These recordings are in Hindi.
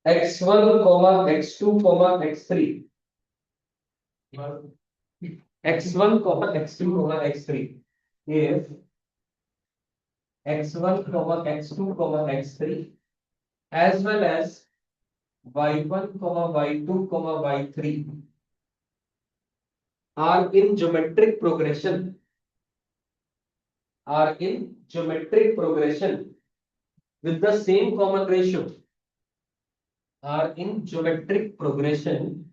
x1 comma x2 comma x3, x1 comma x2 comma x3, if x1 comma x2 comma x3 as well as y1 comma y2 comma y3 are in geometric progression with the same common ratio are in geometric progression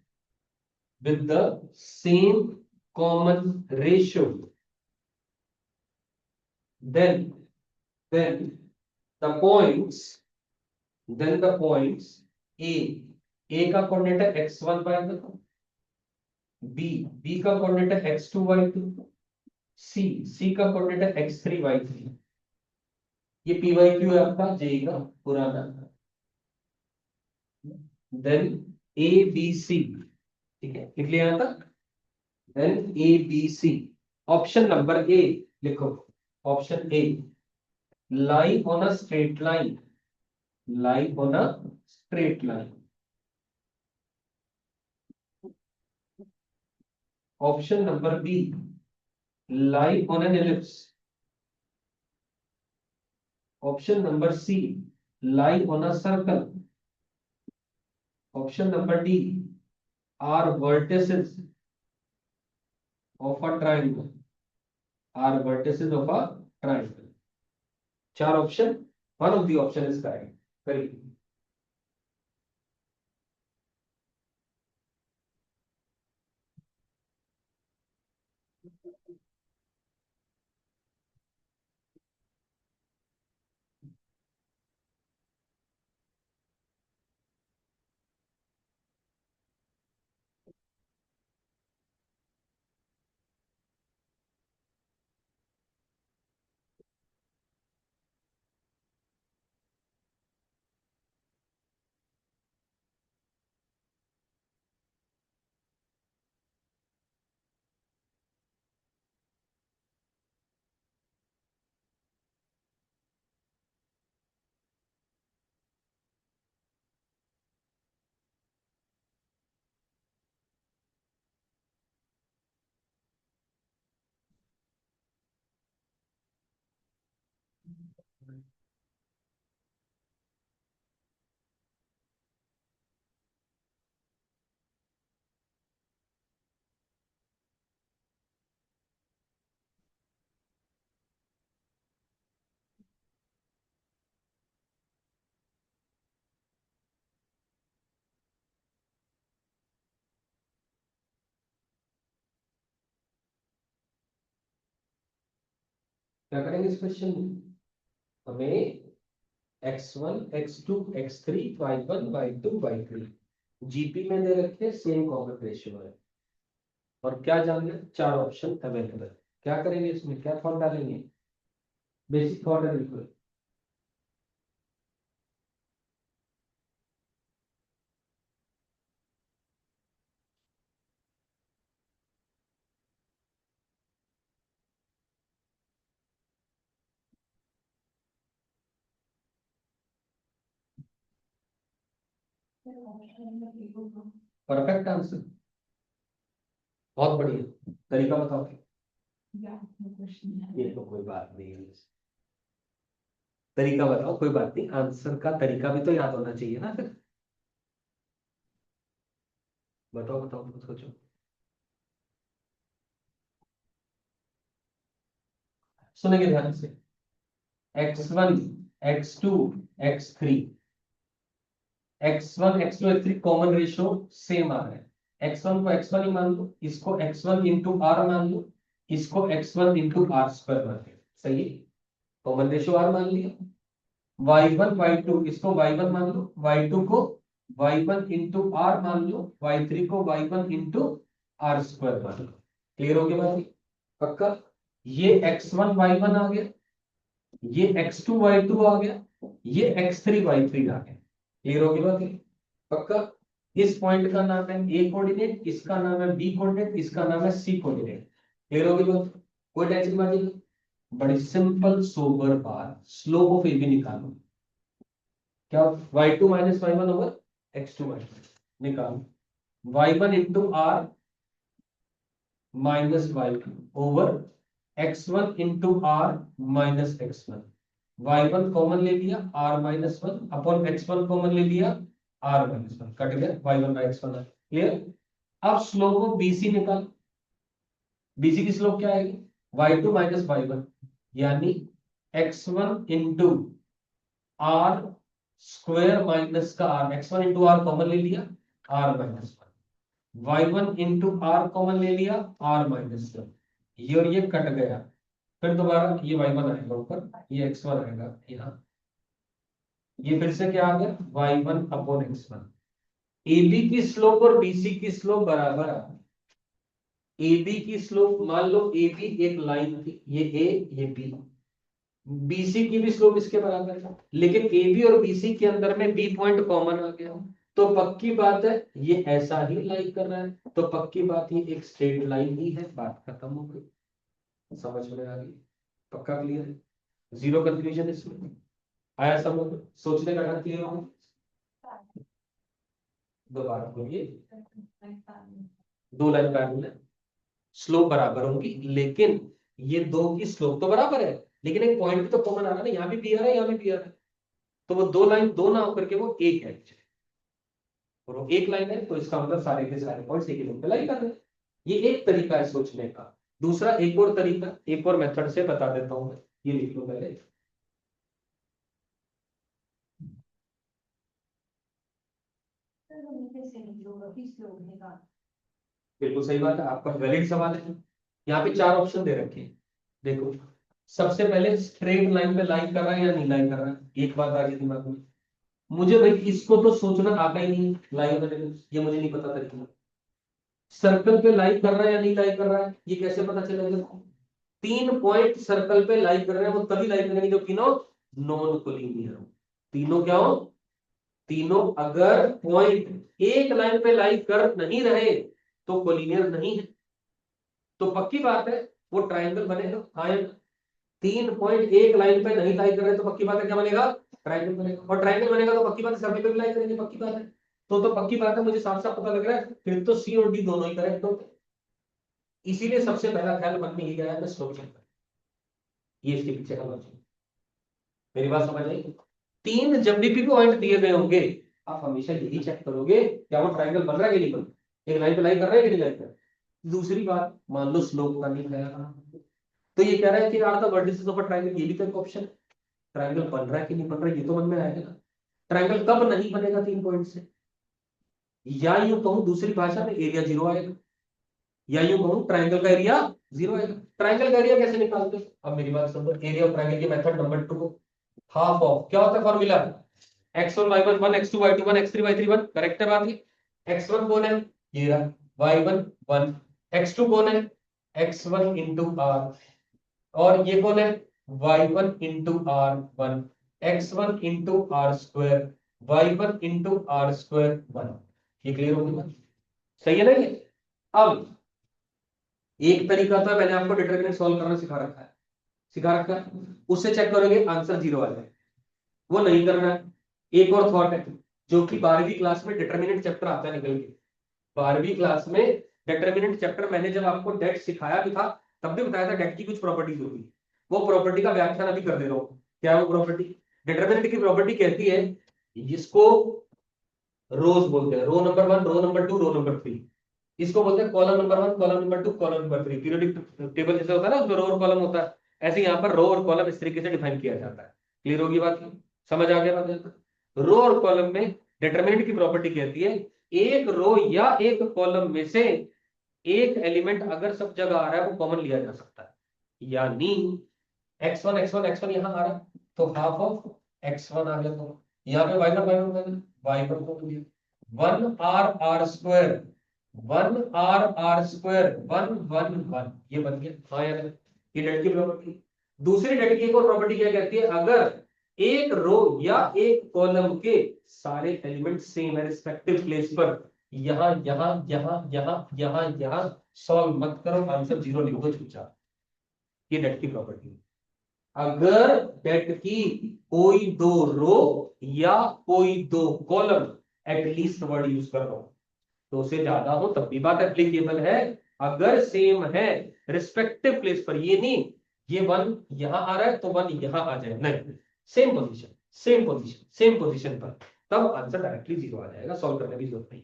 with the same common ratio, then the points a का कोऑर्डिनेट है x1 y1, b का कोऑर्डिनेट है x2 y2, c का कोऑर्डिनेट है x3 y3। ये पी वाई क्यू है आपका जेई का पुराना। देन ए बी सी, ठीक है, लिख लिया यहां तक। Then A B C, option number A लिखो। Option A, lie on a straight line, lie on a straight line। Option number B, lie on an ellipse। Option number C, lie on a circle। Option number D, are vertices of a triangle, are vertices of a triangle। चार option, one of the option is correct. Correct. क्या करेंगे इस क्वेश्चन में? हमें x1 x2 x3 y1 y2 y3 GP में दे रखे, सेम कॉमन रेशियो है, और क्या जानना है? चार ऑप्शन अवेलेबल। क्या करेंगे इसमें? क्या थॉट डालेंगे? बेसिक थॉट है बिल्कुल। परफेक्ट आंसर, बहुत बढ़िया। तरीका बताओ। ये तो कोई बात नहीं है, तरीका बताओ। कोई बात नहीं, आंसर का तरीका भी तो याद होना चाहिए ना फिर। बताओ बताओ, सोचो। सुनेंगे ध्यान से। x1 x2 x3, x1 x2 x3 common ratio same आ रहा है। x1 को x1 ही मान लो, इसको x1 इंटू आर मान लो, इसको x1 इंटू आर स्क्वायर मान लो। सही है, कॉमन रेशियो आर मान लिया। y1 y2, इसको y1 मान लो, y2 को y1 इंटू आर मान लो, y3 को y1 इंटू आर स्क्वायर मान लो। क्लियर हो गया बात? पक्का? ये x1 y1 आ गया, ये x2 y2 आ गया, ये x3 y3 आ गया। क्लियर हो गई बात? पक्का? इस पॉइंट का नाम है ए कोऑर्डिनेट, इसका नाम है बी कोऑर्डिनेट, इसका नाम है सी कोऑर्डिनेट। क्लियर हो गई बात? कोई टेंशन बात नहीं। बड़ी सिंपल सोबर बात, स्लोप ऑफ ए बी निकालो। क्या y2 minus y1 over x2 minus निकालो, y1 into r minus y2 over x1 into r minus x1। y1 common ले लिया, r minus one upon x1 common ले लिया, r माइनस वन, कट गया, y1 बाई x1। क्लियर। अब स्लोप ऑफ BC निकालो। BC की स्लोप क्या आएगी, y2 माइनस y1, यानी x1 into r square minus का r, x1 into r common ले लिया, r minus one, y1 into r common ले लिया, r माइनस वन, ये और ये कट गया। फिर दोबारा ये y1 आएगा ऊपर, ये x1 आएगा यहाँ, ये फिर से क्या आ गया, y1 अपॉन x1। AB की स्लोप और BC की स्लोप बराबर आ गई। AB की स्लोप, मान लो AB एक लाइन थी, ये A ये B, BC की भी स्लोप इसके बराबर है, लेकिन AB और BC के अंदर में B पॉइंट कॉमन आ गया, तो पक्की बात है ये ऐसा ही लाइन कर रहा है, तो पक्की बात ये एक स्ट्रेट लाइन ही है, बात खत्म हो गई। समझ में आ गई, पक्का क्लियर है, जीरो कंफ्यूजन इसमें आया, समझ, सोचने का ढंग क्लियर हो। दोबारा बोलिए, दो लाइन पैरेलल है, स्लोप बराबर होंगी, लेकिन ये दो की स्लोप तो बराबर है, लेकिन एक पॉइंट भी तो कॉमन आ रहा है ना, यहाँ भी पी आ रहा है, यहाँ भी पी आ रहा है, तो वो दो लाइन दो ना होकर के वो एक है, और वो एक लाइन है, तो इसका मतलब सारे के सारे पॉइंट्स एक ही लाइन पे लाई कर रहे हैं। ये एक तरीका है सोचने का। दूसरा एक और तरीका, एक और मेथड से बता देता हूं मैं, ये लिख लो पहले। बिल्कुल सही बात है, आपका वैलिड सवाल है। यहाँ पे चार ऑप्शन दे रखे हैं, देखो। सबसे पहले स्ट्रेट लाइन पे लाइन कर रहा है या नहीं लाइन कर रहा है, एक बात आ गई दिमाग में, मुझे भाई इसको तो सोचना आता ही नहीं, लाइन करने में, ये मुझे नहीं पता तरीका। सर्कल पे लाइन कर रहा है या नहीं लाइन कर रहा है, ये कैसे पता चलेगा। तीन पॉइंट सर्कल पे लाइन कर रहे हैं, वो तभी लाइन करेंगे जब तीनों नॉन कोलिनियर हो। तीनों क्या हो, तीनों अगर पॉइंट एक लाइन पे लाइन कर नहीं रहे तो कोलिनियर नहीं है, तो पक्की बात है वो ट्रायंगल बनेगा। आयन, तीन पॉइंट एक लाइन पे नहीं लाइन कर रहे तो पक्की बात है क्या बनेगा, ट्रायंगल बनेगा, और ट्रायंगल बनेगा तो पक्की बात है सर्कल पे भी लाइन करेंगे, पक्की बात है। तो पक्की बात है, मुझे साफ साफ पता लग रहा है, फिर तो सी और डी दोनों ही करेक्ट होंगे। इसीलिए सबसे पहला ख्याल मन में ये गया है स्लोप चेक, ये इसके पीछे का लॉजिक। मेरी बात समझ आई। तीन जब भी पॉइंट दिए गए होंगे, आप हमेशा यही चेक करोगे क्या वो ट्रायंगल बन रहा है कि नहीं बन रहा, एक लाइन पे लाइन कर रहा है कि नहीं लाइन कर रहा है। दूसरी बात, मान लो स्लोप का नहीं है, तो ये कह रहा है कि यार the vertices of a triangle, ये भी तो एक ऑप्शन है। ट्रायंगल बन रहा है कि नहीं बन रहा है, ये तो मन में आएगा ना। ट्रायंगल कब नहीं बनेगा तीन पॉइंट से, या यूं कहूं दूसरी भाषा में एरिया जीरो आएगा, या यूं कहूं ट्रायंगल का एरिया जीरो आएगा। ट्रायंगल का एरिया कैसे निकालते हैं, अब मेरी बात समझो, एरिया ऑफ ट्रायंगल की मेथड नंबर 2, हाफ ऑफ, क्या होता है formula, x1 y1 1, x2 y2 1, x3 y3 1, correct है बात ये। x1 कौन है, ये रहा, y1 1, x2 कौन है, x1 इंटू आर, और ये कौन है, y1 into r 1, x1 into r square, y1 into r square 1। ये क्लियर हो गया, सही है ना ये। अब एक तरीका तो मैंने आपको डिटरमिनेंट सॉल्व करना सिखा रखा है, सिखा रखा है, उससे चेक करोगे आंसर जीरो आ जाए, वो नहीं करना है। एक और थॉट है, जो कि 12वीं क्लास में डिटरमिनेंट चैप्टर आता है निकल के, 12वीं क्लास में डिटरमिनेंट चैप्टर मैंने जब आपको डेट सिखाया भी था, तब भी बताया था डेट की कुछ प्रॉपर्टीज होगी, वो प्रॉपर्टी का व्याख्यान अभी कर दे रहा हूँ। क्या है वो प्रॉपर्टी, डिटरमिनेंट की प्रॉपर्टी कहती है, जिसको रोज बोलते हैं, row number 1, row number 2, row number 3, इसको बोलते हैं column number 1, column number 2, column number 3। Periodic table जैसे होता है ना, उसमें रो और कॉलम होता है, ऐसे यहाँ पर रो और कॉलम इस तरीके से डिफाइन किया जाता है। क्लियर होगी बात, समझ आ गया बात। रो और कॉलम में डिटरमिनेंट की प्रॉपर्टी कहती है, एक रो या एक कॉलम में से एक एलिमेंट अगर सब जगह आ रहा है वो कॉमन लिया जा सकता है, यानी x1 x1 x1 यहाँ आ रहा है तो हाफ ऑफ x1 आ गया, तो यहाँ पे y1 को लिया 1 r r square, 1 r r square 1 1 1, ये बन गया। हाँ यार, ये डेट की प्रॉपर्टी। दूसरी डेट की एक और प्रॉपर्टी क्या कहती है, अगर एक रो या एक कॉलम के सारे एलिमेंट सेम है रिस्पेक्टिव प्लेस पर, यहां यहां यहां यहां यहां यहां, सॉल्व मत करो, आंसर जीरो लिख दो चुपचाप, ये डेट की प्रॉपर्टी है। अगर डेट की कोई दो रो या कोई दो कॉलम एटलीस्ट वर्ड यूज कर रहा हूं, दो से ज्यादा हो तब भी बात एप्लीकेबल है। अगर सेम है रिस्पेक्टिव प्लेस पर, ये नहीं ये वन यहां आ रहा है तो वन यहां आ जाए, नहीं, same position same position same position पर, तब आंसर डायरेक्टली जीरो आ जाएगा, सॉल्व करने की जरूरत नहीं।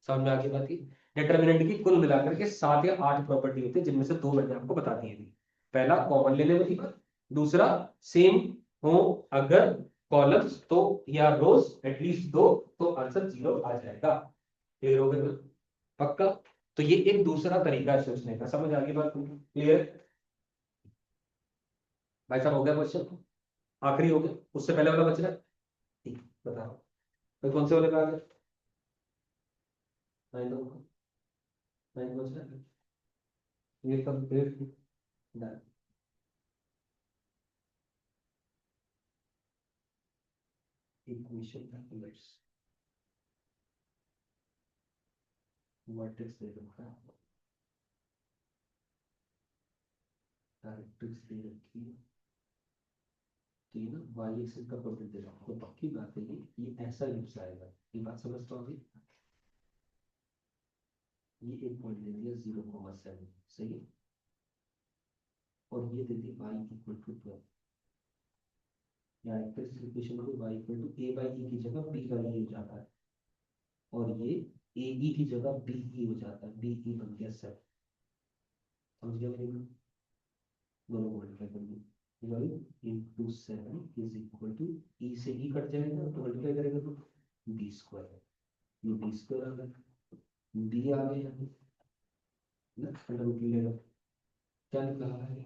समझ में आगे बात की। डिटर्मिनेंट की कुल मिलाकर के 7 या 8 प्रॉपर्टी होती है, जिनमें से 2 मैंने आपको बता दी थी। पहला कॉमन लेने वाली बात, दूसरा सेम हो अगर कॉलम्स तो या रोज एटलीस्ट दो, तो आंसर जीरो आ जाएगा। क्लियर हो गया पक्का? तो ये एक दूसरा तरीका है सोचने का। समझ आ गई बात? क्लियर भाई साहब? हो गया क्वेश्चन? आखिरी हो गया, उससे पहले वाला बच रहा है? ठीक, बताओ तो कौन से वाले का आ गया? नाइन नाइन बच रहा है, ये complete done. Equation calculates vertex दे रखा है, डायरेक्ट्रिक्स दे रखी है, ठीक है ना, वाई एक्सिस का कोऑर्डिनेट दे रहा हूं, तो पक्की बात है ये ऐसा यूज आएगा। ये बात समझता हूं अभी? ये एक पॉइंट ले लिया 0,7, सही है, और ये दे दी y equal to 12, directrix equation में y equal to a by e की जगह b बाई e हो जाता है, और ये a e की जगह b e हो जाता है, b e बन गया 7। समझ गया भाई? दोनों मल्टीप्लाई कर दो, y into 7 is equal to e से e कट जाएगा तो मल्टीप्लाई करेंगे तो b स्क्वायर, ये b स्क्वायर आ गया, b आ गया ना, अंडर रूट ले लो, क्या निकला है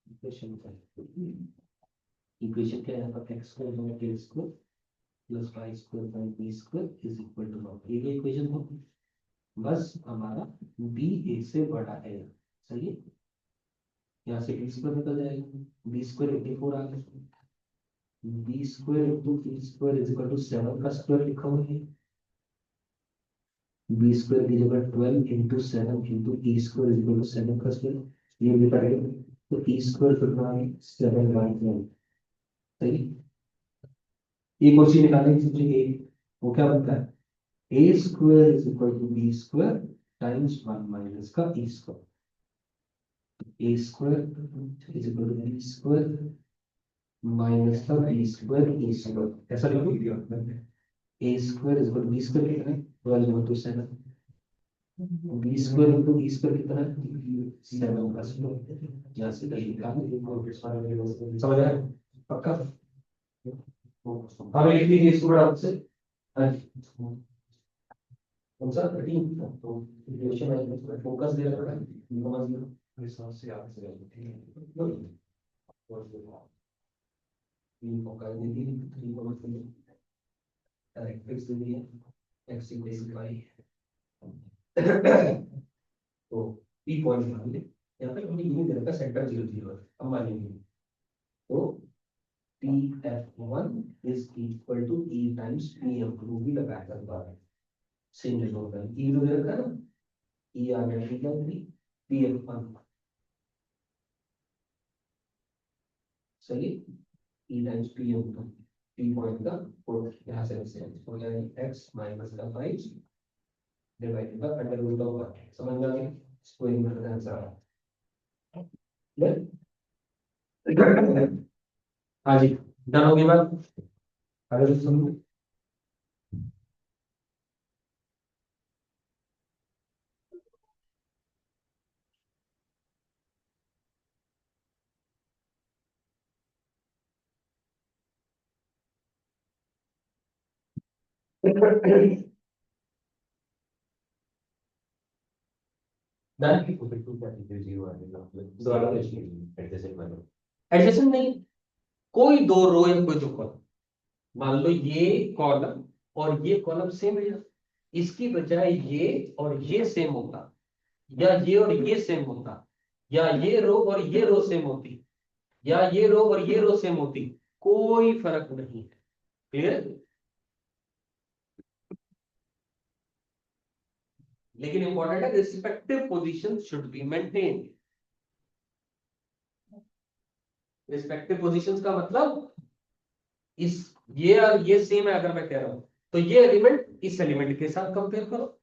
इक्वेशन का? इक्वेशन क्या है आपका? x square by k square plus y square by b square is equal to 0। ये इक्वेशन हो, बस हमारा b a से बड़ा है, सही है, यहाँ से b स्क्वायर निकल जाएगा, b स्क्वायर 84 आ गया, b square into e square is equal to 7 का स्क्वायर लिखा हुआ है, b स्क्वायर की जगह 12 into 7 into e square is equal to 7 का स्क्वायर, ये भी करेंगे तो e स्क्वायर कितना है 7 बाई 12, सही। एक और चीज निकालने की सोचिए, वो क्या बनता है? A square is equal to b square times 1 minus का e square, a square is equal to b square minus का बी स्क्वायर ई स्क्वायर, ऐसा लिखो। A square is equal to b square कितना है 12 into 7, b square into e square कितना है 7 का स्क्वायर, यहाँ से समझ आया पक्का? हमें लिख लीजिए इसको बड़ा से, कौन सा 13, तो इक्वेशन है फोकस दे रखा है 0,0 रिसोर्स से आगे से और 3 फोकस दे दी 3,0 डायरेक्ट फिक्स दे दिया x इक्वल टू y, तो p पॉइंट मान ले यहाँ पे हमने यूनिट दे रखा सेंटर 0 0 हम मानेंगे, तो pf1 is equal to e times pf2 भी लगाया जाता है, सेम जगह होता है, e जो दे रखा है ना, e आ गया ठीक है pf1, सही, e times pf2, p point का और यहाँ से हो जाएगा x माइनस का 5 divided by under root of 1, समझ में आ गया? स्क्वायरिंग का आंसर आ रहा है। हाँ जी, डन हो गई बात? अरे सुनो, डन। एडजस्टमेंट नहीं, कोई दो रो या कोई दो कॉलम, मान लो ये कॉलम और ये कॉलम सेम है यार, इसकी बजाय ये और ये सेम होता, या ये और ये सेम होता, या ये रो और ये रो सेम होती, या ये रो और ये रो सेम होती, कोई फर्क नहीं है। क्लियर? लेकिन इंपॉर्टेंट है respective position should be maintain. Respective positions का मतलब इस ये और ये सेम है अगर मैं कह रहा हूं तो ये एलिमेंट इस एलिमेंट के साथ कंपेयर करो,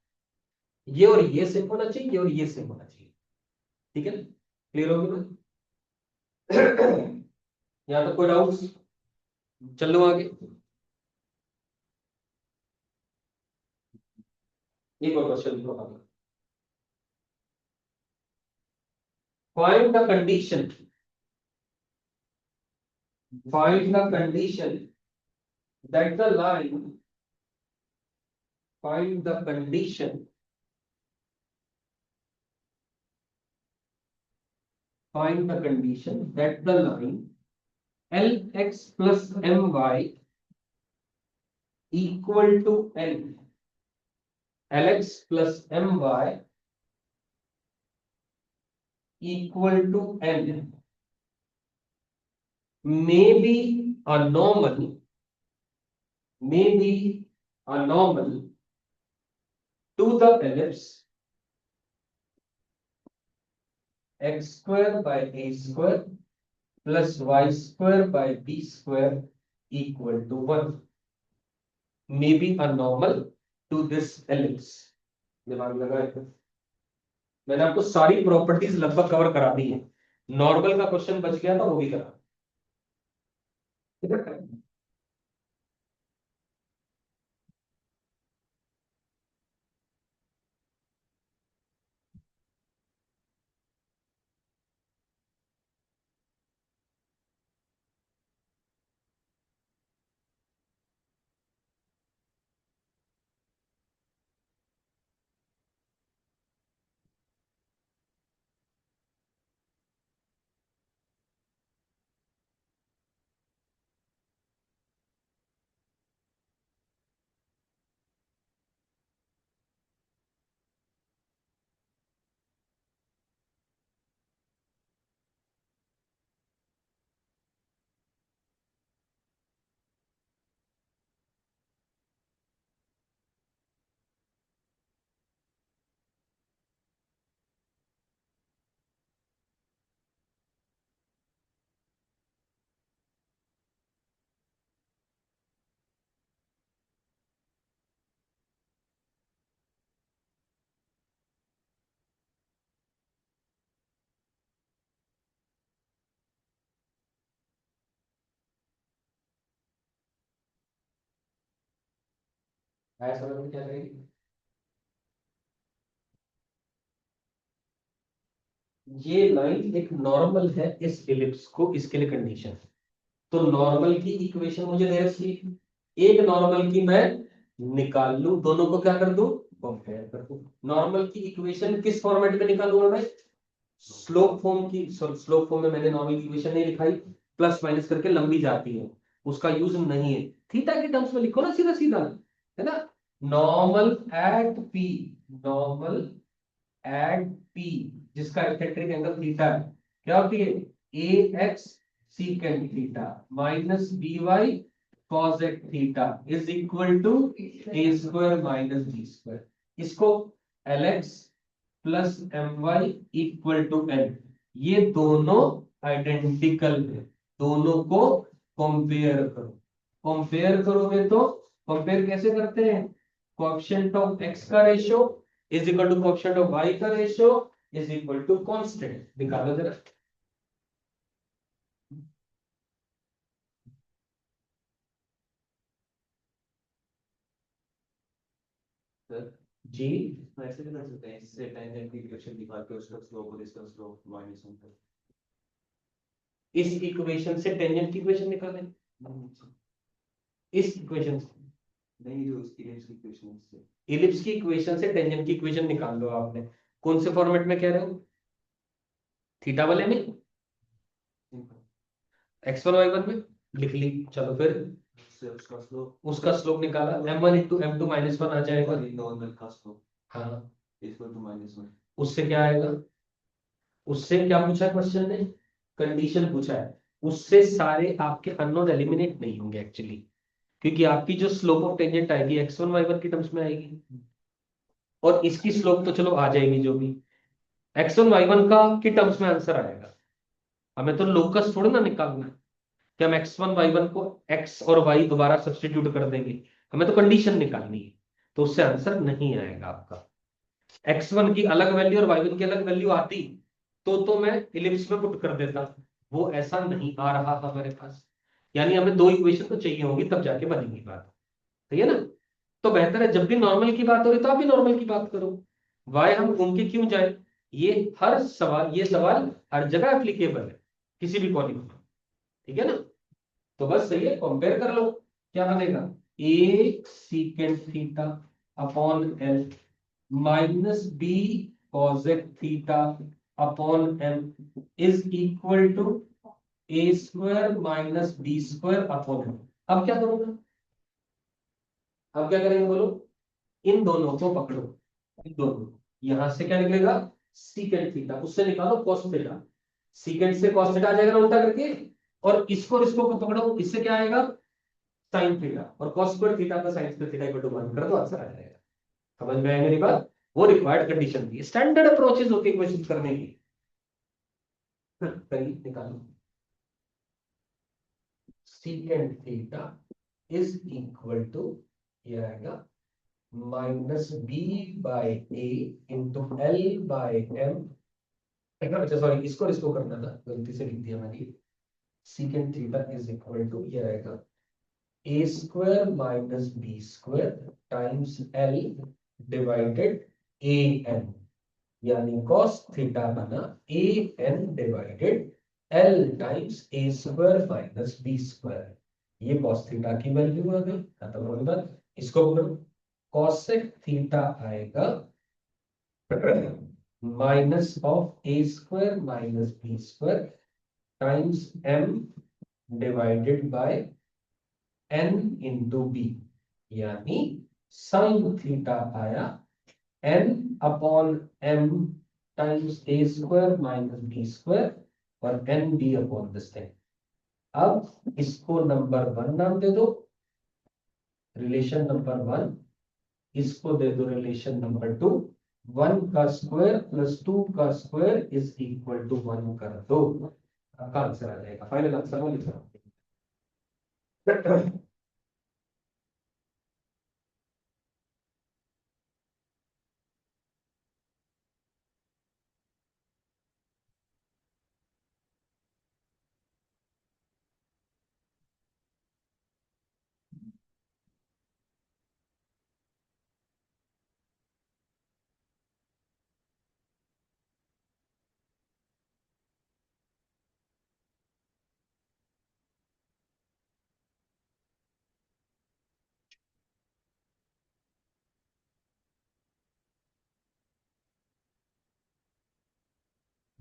ये और ये सेम होना चाहिए, ये और ये सेम होना चाहिए। ठीक है, क्लियर हो गया? यहाँ तक कोई डाउट्स? चलो आगे। एक और क्वेश्चन लिखो आगे। Find the condition. Find the condition that the line. Find the condition. Find the condition that the line Lx plus My equal to N. Lx plus My equal to N may be a normal. May be a normal to the ellipse x square by a square plus y square by b square equal to 1. May be a normal to this ellipse. दिमाग लगाए, मैंने आपको सारी प्रॉपर्टीज लगभग कवर करा दी है। नॉर्मल का क्वेश्चन बच गया था, वो भी करा। समझ में क्या करेगी? ये लाइन एक नॉर्मल है इस इलिप्स को, इसके लिए कंडीशन है। तो नॉर्मल की इक्वेशन मुझे दे रखी है, एक नॉर्मल की मैं निकाल लूं, दोनों को क्या कर दूं, कंपेयर कर दूं। नॉर्मल की इक्वेशन किस फॉर्मेट में निकालूंगा मैं? स्लोप फॉर्म की। स्लोप फॉर्म में मैंने नॉर्मल की इक्वेशन नहीं लिखाई, प्लस माइनस करके लंबी जाती है, उसका यूज नहीं है। थीटा के टर्म्स में लिखो ना, सीधा सीधा, है ना। Normal at P, normal at P जिसका एक्सेंट्रिक एंगल थीटा है, क्या होती है? A x secant theta minus b y cosec theta is equal to a square minus b square. इसको l x plus m y equal to n, ये दोनों आइडेंटिकल है, दोनों को कंपेयर करो। कंपेयर करोगे तो कंपेयर कैसे करते हैं? कोएफिशिएंट ऑफ एक्स का ratio is equal to coefficient of y का ratio is equal to constant. निकालो जरा। जी ऐसे भी कर सकते हैं, इससे टेंजेंट की इक्वेशन निकाल के उसका स्लोप और इसका स्लोप माइनस होता इस इक्वेशन से टेंजेंट की इक्वेशन निकालें, है। इस इक्वेशन से नहीं, जो उसकी इलिप्स की इक्वेशन से, इलिप्स की इक्वेशन से टेंजेंट की इक्वेशन निकाल लो। आपने कौन से फॉर्मेट में कह रहे हो? थीटा वाले में, x1 y1 में लिख ली। चलो फिर उससे उसका स्लोप निकाला, m1 इंटू m2 माइनस 1 आ जाएगा। नॉर्मल का स्लोप हाँ, इक्वल टू -1। उससे क्या आएगा? उससे क्या पूछा क्वेश्चन ने? कंडीशन पूछा है। उससे सारे आपके अननोन एलिमिनेट नहीं होंगे एक्चुअली, क्योंकि आपकी जो स्लोप ऑफ टेंजेंट आएगी x1 y1 की टर्म्स में आएगी, और इसकी स्लोप तो चलो आ जाएगी, जो भी x1 y1 का की टर्म्स में आंसर आएगा। हमें तो लोकस थोड़ी ना निकालना है कि हम x1 y1 को x और y दोबारा सब्स्टिट्यूट कर देंगे, हमें तो कंडीशन निकालनी है। तो उससे आंसर नहीं आएगा आपका। x1 की अलग वैल्यू और y1 की अलग वैल्यू आती तो मैं इलिप्स में पुट कर देता, वो ऐसा नहीं आ रहा था हमारे पास। यानी हमें दो इक्वेशन तो चाहिए होंगी तब जाके बनेगी बात, सही है ना। तो बेहतर है जब भी नॉर्मल की बात हो रही तो आप भी नॉर्मल की बात करो। वाई हम घूम के क्यों जाए, ये हर सवाल, ये सवाल हर जगह एप्लीकेबल है किसी भी कॉलेज में, ठीक है ना। तो बस सही है, कंपेयर कर लो क्या बनेगा। A secant theta upon l minus b cosec theta upon m is equal to a square minus b square upon m. अब क्या करूंगा, अब क्या करेंगे बोलो, इन दोनों को पकड़ो, इन दोनों, यहां से क्या निकलेगा सीकेंट थीटा, उससे निकालो कॉस थीटा, सीकेंट से कॉस थीटा आ जाएगा ना उल्टा करके, और इसको को पकड़ो, इससे क्या आएगा साइन थीटा, और कॉस स्क्वायर थीटा का sine square theta equal to 1 कर दो, आंसर आ जाएगा। समझ में आई मेरी बात। वो रिक्वायर्ड कंडीशन थी, स्टैंडर्ड अप्रोचेस होती है क्वेश्चन करने की। करिए निकालो, secant theta is equal to, ये आएगा minus b by a into l by m. अच्छा सॉरी, इसको करना था, गलती से लिख दिया मैंने। Secant theta is equal to, ये आएगा a square minus b square times l divided a n, यानी कॉस थीटा बना a n divided l times a square minus b square. ये कॉस थीटा की वैल्यू आ गई, खत्म हो गया। इसको करो, कॉसेक थीटा आएगा minus of a square minus b square times m divided by n into b, यानी साइन थीटा आया n upon m times a square minus b square और n b upon this thing. अब इसको नंबर 1 नाम दे दो, रिलेशन नंबर 1, इसको दे दो रिलेशन नंबर 2। 1 का स्क्वायर प्लस 2 का स्क्वायर इज इक्वल टू 1 कर दो, आपका आंसर आ जाएगा। फाइनल आंसर में लिख रहा हूं।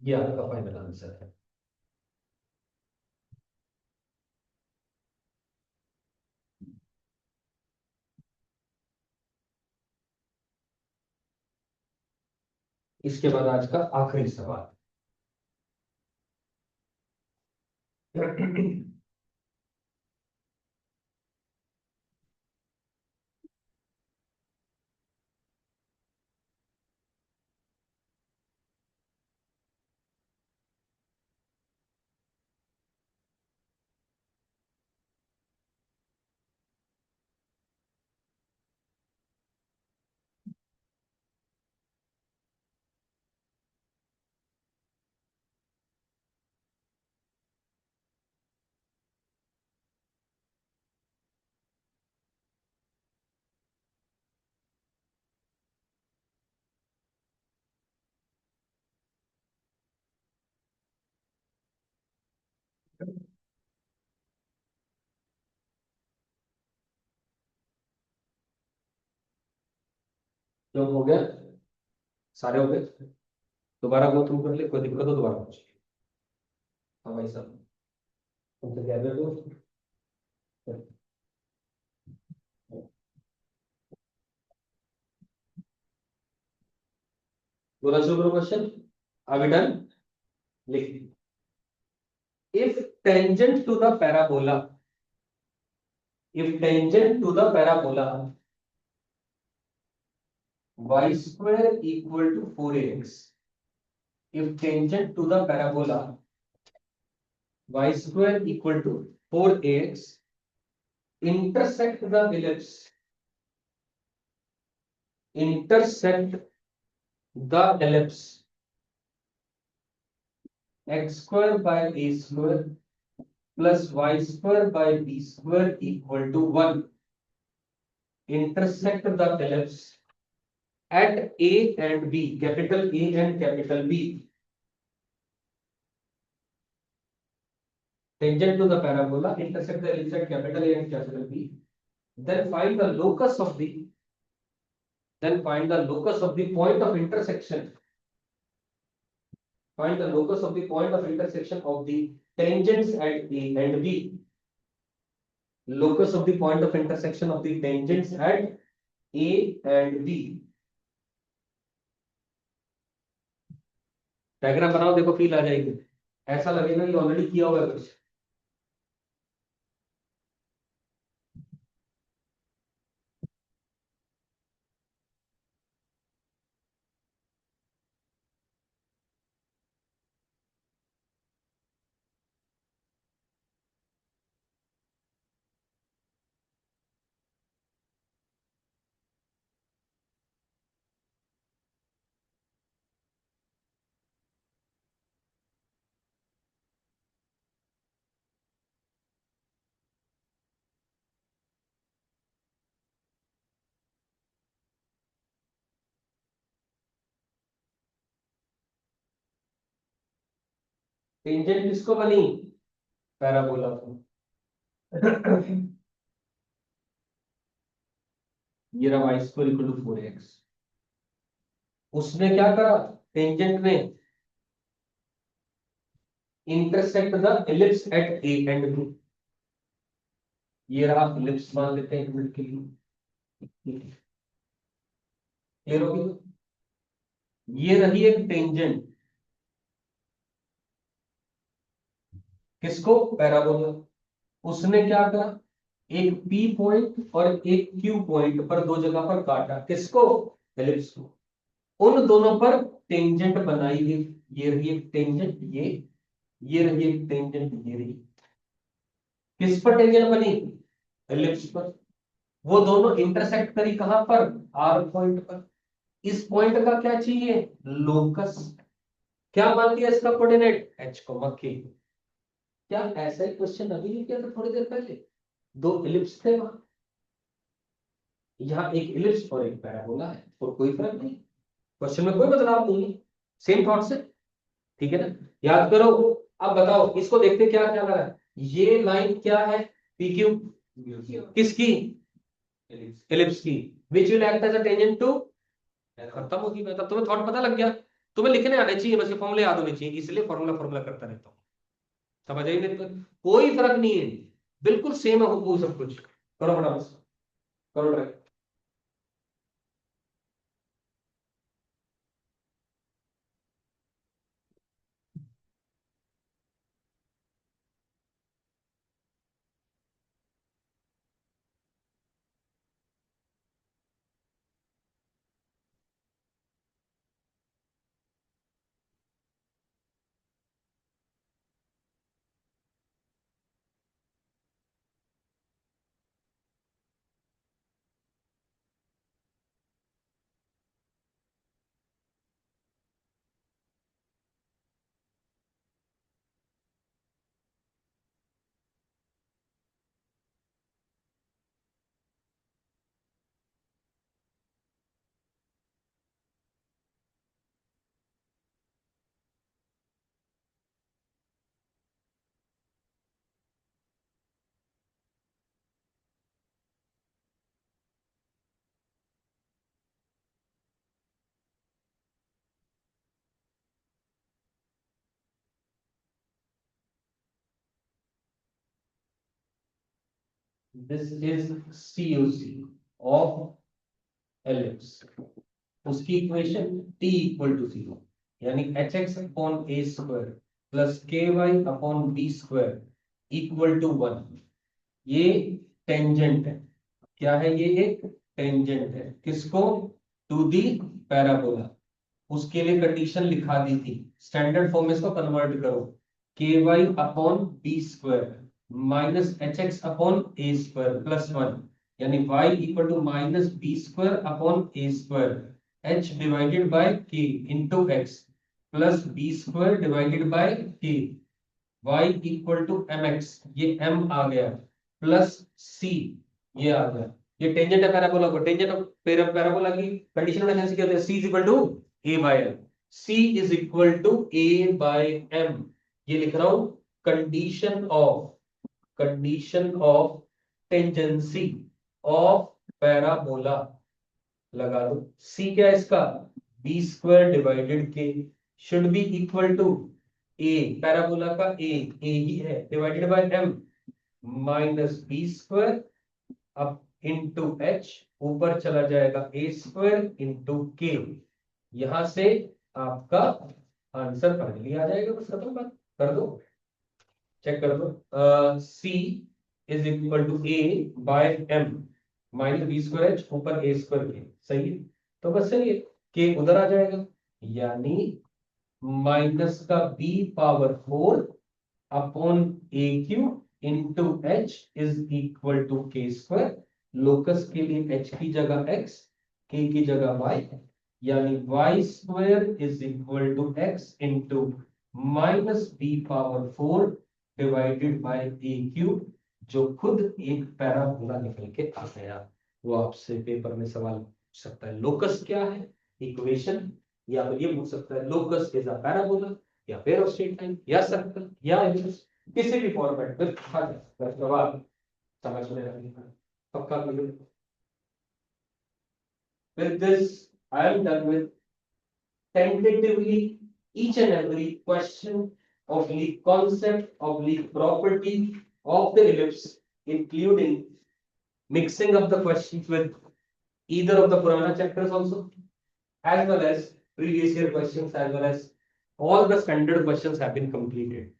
ये आपका फाइनल आंसर है। इसके बाद आज का आखिरी सवाल। जो हो गया, सारे हो गए, दोबारा गो थ्रू कर ले, कोई दिक्कत हो दोबारा पूछ। हाँ भाई साहब, तुम तो कह रहे हो। बोला शुरू करो क्वेश्चन, आगे डन, लिख। If tangent to the parabola, if tangent to the parabola y square equal to 4ax, if tangent to the parabola y square equal to 4ax intersect the ellipse, x square by a square plus y square by b square equal to 1. Intersect the ellipse at A and B, capital A and capital B. Tangent to the parabola, intersect the ellipse at capital A and capital B. Then find the locus of the point of intersection. Find the locus of the point of intersection of the tangents at A and B. Locus of the point of intersection of the tangents at A and B. Diagram बनाओ, देखो फील आ जाएगी, ऐसा लगेगा कि ऑलरेडी किया हुआ है कुछ। टेंजेंट किसको बनी? पैराबोला को। ये रहा y square equal to 4x। उसने क्या करा? टेंजेंट ने intersect the ellipse at A and B. ये रहा एलिप्स, मान लेते हैं एक मिनट के लिए। क्लियर होगी? ये रही एक टेंजेंट, किसको? पैराबोला। उसने क्या करा? एक P पॉइंट और एक Q पॉइंट पर दो जगह पर काटा, किसको? एलिप्स को। उन दोनों पर टेंजेंट बनाई गई। ये रही एक टेंजेंट, ये रही एक टेंजेंट, ये रही। किस पर टेंजेंट बनी? एलिप्स पर। वो दोनों इंटरसेक्ट करी कहां पर? R पॉइंट पर। इस पॉइंट का क्या चाहिए? लोकस। क्या मान लिया इसका कोऑर्डिनेट? h, k। क्या ऐसा ही क्वेश्चन अभी नहीं किया था थोड़ी देर पहले? दो एलिप्स थे वहां, यहाँ एक इलिप्स और एक पैराबोला है, और कोई फर्क नहीं, क्वेश्चन में कोई बदलाव नहीं है, सेम थॉट से। ठीक है ना? याद करो। अब बताओ, इसको देखते क्या क्या लगा है। ये लाइन क्या है? P Q. किसकी? एलिप्स की। Which will act as a tangent to. खत्म होगी। मतलब तुम्हें थॉट पता लग गया। तुम्हें लिखने आने चाहिए, बस ये फॉर्मूले याद होने चाहिए, इसलिए फॉर्मूला करता रहता हूँ। समझ आई? नहीं तो कोई फर्क नहीं है, बिल्कुल सेम है वो सब कुछ। करो फटाफट, करो try. This is CUC of ellipse. उसकी इक्वेशन t इक्वल टू 0, यानी hx upon a square plus ky upon b square equal to 1। ये टेंजेंट है। क्या है? ये एक टेंजेंट है, किसको? To the parabola. उसके लिए कंडीशन लिखा दी थी, स्टैंडर्ड फॉर्म में इसको कन्वर्ट करो। ky upon b square minus hx upon a square plus 1, यानी y equal to minus b square upon a square h divided by k into x plus b square divided by k, y equal to mx, ये m आ गया, प्लस c ये आ गया। ये टेंजेंट है पैराबोला को, टेंजेंट ऑफ पैराबोला की कंडीशन में कैसे कहते हैं, c is equal to a by m, c is equal to a by m। ये लिख रहा हूं condition of tangency of parabola लगा दो। c क्या है इसका, b square divided k should be equal to a, parabola का a ही है, divided by m minus b square अब इंटू h, ऊपर चला जाएगा a स्क्वायर इंटू k। यहां से आपका आंसर फाइनली आ जाएगा, बस खत्म बात, कर दो, चेक कर दो। c is equal to a by m minus b square h ऊपर a स्क्वायर k, सही है। तो बस चलिए k उधर आ जाएगा, यानी माइनस का b power 4 upon a cube into h is equal to k square. Locus के लिए h की जगह x, k की जगह y, यानी y square is equal to x into minus b power 4 divided by a cube, जो खुद एक पैराबोला निकल के आ गया। वो आपसे पेपर में सवाल पूछ सकता है लोकस क्या है, इक्वेशन, या फिर ये पूछ सकता है लोकस इज अ पैराबोला या फिर स्ट्रेट लाइन या सर्कल या एलिप्स, किसी भी फॉर्मेट में सवाल समझ में आएगा, पक्का clear. With this, I am done with tentatively each and every question of the concept of the property of the ellipse, including mixing up the questions with either of the Purana chapters also, as well as previous year questions, as well as all the standard questions have been completed.